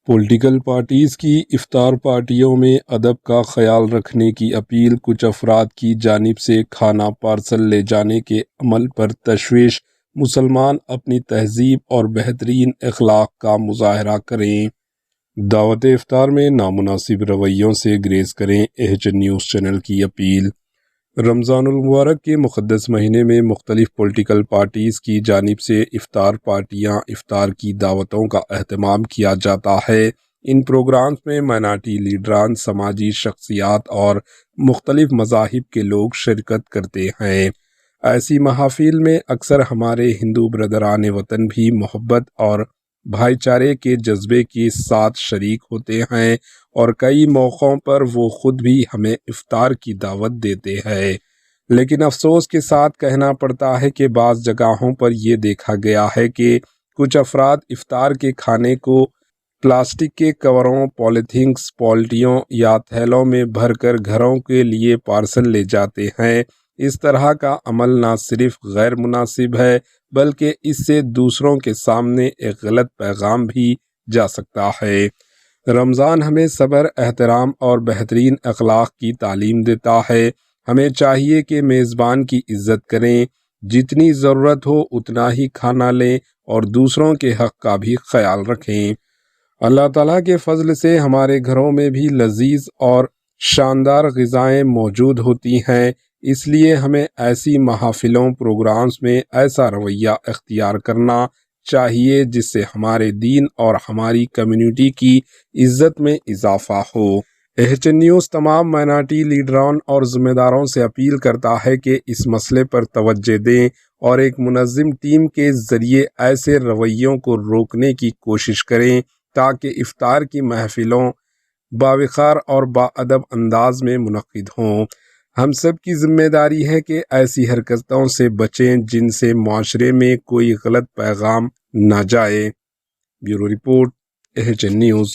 Political parties کی افطار پارٹیوں میں ادب کا خیال رکھنے کی اپیل۔ کچھ افراد کی جانب سے کھانا پارسل لے جانے کے عمل پر تشویش۔ مسلمان اپنی تہذیب اور بہترین اخلاق کا مظاہرہ کریں۔ دعوت افطار میں نامناسب رویوں سے گریز کریں۔ ایچ نیوز چینل کی اپیل۔ رمضان المبارک کے مقدس مہینے میں مختلف پولیٹیکل پارٹیز کی جانب سے افطار پارٹیاں افطار کی دعوتوں کا اہتمام کیا جاتا ہے۔ ان پروگرامز میں مائنارٹی لیڈران، سماجی شخصیات اور مختلف مذاہب کے لوگ شرکت کرتے ہیں۔ ایسی محافل میں اکثر ہمارے ہندو برادران وطن بھی محبت اور بھائی چارے کے جذبے کے ساتھ شریک ہوتے ہیں اور کئی موقعوں پر وہ خود بھی ہمیں افطار کی دعوت دیتے ہیں، لیکن افسوس کے ساتھ کہنا پڑتا ہے کہ بعض جگہوں پر یہ دیکھا گیا ہے کہ کچھ افراد افطار کے کھانے کو پلاسٹک کے کوروں، پولیتھینس، بالٹیوں یا تھیلوں میں بھر کر گھروں کے لیے پارسل لے جاتے ہیں۔ اس طرح کا عمل نہ صرف غیر مناسب ہے بلکہ اس سے دوسروں کے سامنے ایک غلط پیغام بھی جا سکتا ہے۔ رمضان ہمیں صبر، احترام اور بہترین اخلاق کی تعلیم دیتا ہے۔ ہمیں چاہیے کہ میزبان کی عزت کریں، جتنی ضرورت ہو اتنا ہی کھانا لیں اور دوسروں کے حق کا بھی خیال رکھیں۔ اللہ تعالیٰ کے فضل سے ہمارے گھروں میں بھی لذیذ اور شاندار غذائیں موجود ہوتی ہیں، اس لیے ہمیں ایسی محافلوں، پروگرامز میں ایسا رویہ اختیار کرنا چاہیے جس سے ہمارے دین اور ہماری کمیونٹی کی عزت میں اضافہ ہو۔ ایچ نیوز تمام مائنارٹی لیڈران اور ذمہ داروں سے اپیل کرتا ہے کہ اس مسئلے پر توجہ دیں اور ایک منظم ٹیم کے ذریعے ایسے رویوں کو روکنے کی کوشش کریں تاکہ افطار کی محفلوں باوقار اور باادب انداز میں منعقد ہوں۔ ہم سب کی ذمہ داری ہے کہ ایسی حرکتوں سے بچیں جن سے معاشرے میں کوئی غلط پیغام نہ جائے۔ Bureau report, H news.